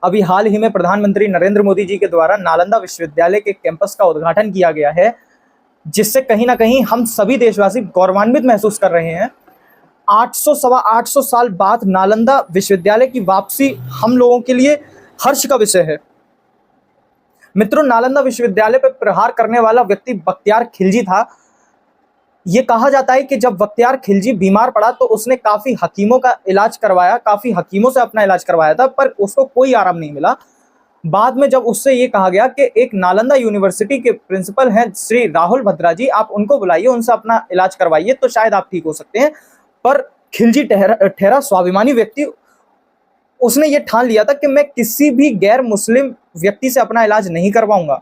अभी हाल ही में प्रधानमंत्री नरेंद्र मोदी जी के द्वारा नालंदा विश्वविद्यालय के कैंपस का उद्घाटन किया गया है, जिससे कहीं ना कहीं हम सभी देशवासी गौरवान्वित महसूस कर रहे हैं। 800 साल बाद नालंदा विश्वविद्यालय की वापसी हम लोगों के लिए हर्ष का विषय है। मित्रों, नालंदा विश्वविद्यालय पर प्रहार करने वाला व्यक्ति बख्तियार खिलजी था। यह कहा जाता है कि जब बख्तियार खिलजी बीमार पड़ा तो उसने काफी हकीमों का इलाज करवाया, काफी हकीमों से अपना इलाज करवाया था, पर उसको कोई आराम नहीं मिला। बाद में जब उससे ये कहा गया कि एक नालंदा यूनिवर्सिटी के प्रिंसिपल हैं श्री राहुल भद्रा जी, आप उनको बुलाइए, उनसे अपना इलाज करवाइए तो शायद आप ठीक हो सकते हैं। पर खिलजी ठहरा स्वाभिमानी व्यक्ति। उसने ये ठान लिया था कि मैं किसी भी गैर मुस्लिम व्यक्ति से अपना इलाज नहीं करवाऊंगा।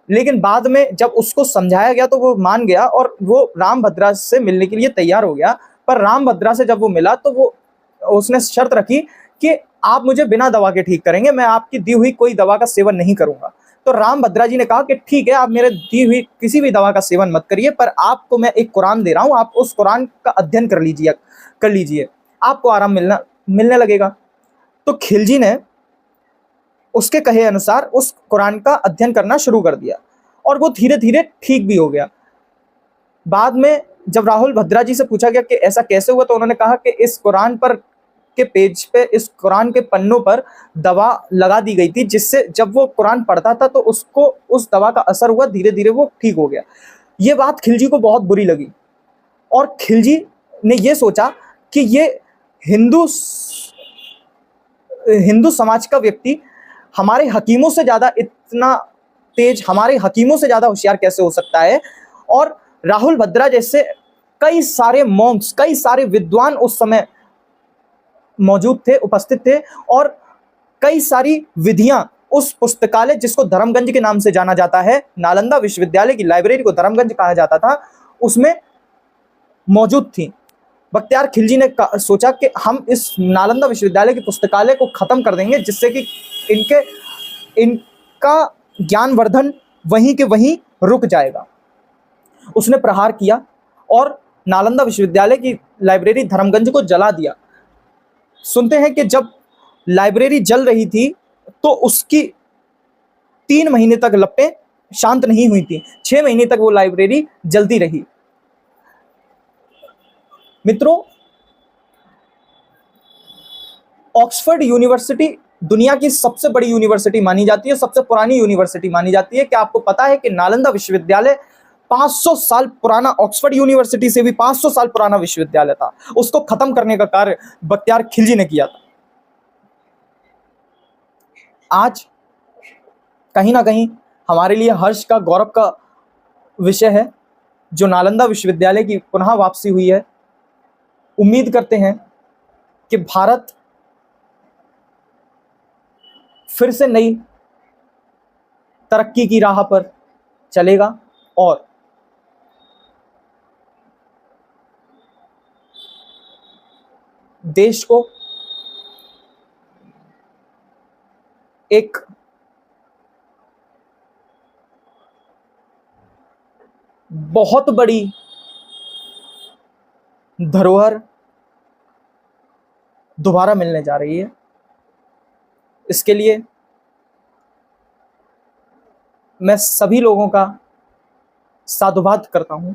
लेकिन बाद में जब उसको समझाया गया तो वो मान गया और वो राम भद्रा से मिलने के लिए तैयार हो गया। पर राम भद्रा से जब वो मिला तो उसने शर्त रखी कि आप मुझे बिना दवा के ठीक करेंगे, मैं आपकी दी हुई कोई दवा का सेवन नहीं करूंगा। तो राम भद्रा जी ने कहा कि ठीक है, आप मेरे दी हुई किसी भी दवा का सेवन मत करिए, पर आपको मैं एक कुरान दे रहा हूं, आप उस कुरान का अध्ययन कर लीजिए, आपको आराम मिलने लगेगा। तो खिलजी ने उसके कहे अनुसार उस कुरान का अध्ययन करना शुरू कर दिया और वो धीरे धीरे ठीक भी हो गया। बाद में जब राहुल भद्रा जी से पूछा गया कि ऐसा कैसे हुआ, तो उन्होंने कहा कि इस कुरान पर के पेज पे, इस कुरान के पन्नों पर दवा लगा दी गई थी, जिससे जब वो कुरान पढ़ता था तो उसको उस दवा का असर हुआ, धीरे धीरे वो ठीक हो गया। ये बात खिलजी को बहुत बुरी लगी और खिलजी ने ये सोचा कि ये हिंदू समाज का व्यक्ति हमारे हकीमों से ज्यादा इतना तेज, हमारे हकीमों से ज्यादा होशियार कैसे हो सकता है। और राहुल भद्रा जैसे कई सारे मॉन्क्स, कई सारे विद्वान उस समय मौजूद थे, उपस्थित थे, और कई सारी विधियां उस पुस्तकालय, जिसको धर्मगंज के नाम से जाना जाता है, नालंदा विश्वविद्यालय की लाइब्रेरी को धर्मगंज कहा जाता था, उसमें मौजूद थी। बख्तियार खिलजी ने सोचा कि हम इस नालंदा विश्वविद्यालय के पुस्तकालय को खत्म कर देंगे, जिससे कि इनका ज्ञानवर्धन वहीं के वहीं रुक जाएगा। उसने प्रहार किया और नालंदा विश्वविद्यालय की लाइब्रेरी धर्मगंज को जला दिया। सुनते हैं कि जब लाइब्रेरी जल रही थी तो उसकी 3 महीने तक लपटें शांत नहीं हुई थी। 6 महीने तक वो लाइब्रेरी जलती रही। मित्रों, ऑक्सफोर्ड यूनिवर्सिटी दुनिया की सबसे बड़ी यूनिवर्सिटी मानी जाती है, सबसे पुरानी यूनिवर्सिटी मानी जाती है। क्या आपको पता है कि नालंदा विश्वविद्यालय 500 साल पुराना, ऑक्सफोर्ड यूनिवर्सिटी से भी 500 साल पुराना विश्वविद्यालय था। उसको खत्म करने का कार्य बख्तियार खिलजी ने किया था। आज कहीं ना कहीं हमारे लिए हर्ष का, गौरव का विषय है जो नालंदा विश्वविद्यालय की पुनः वापसी हुई है। उम्मीद करते हैं कि भारत फिर से नई तरक्की की राह पर चलेगा और देश को एक बहुत बड़ी धरोहर दोबारा मिलने जा रही है। इसके लिए मैं सभी लोगों का साधुवाद करता हूं।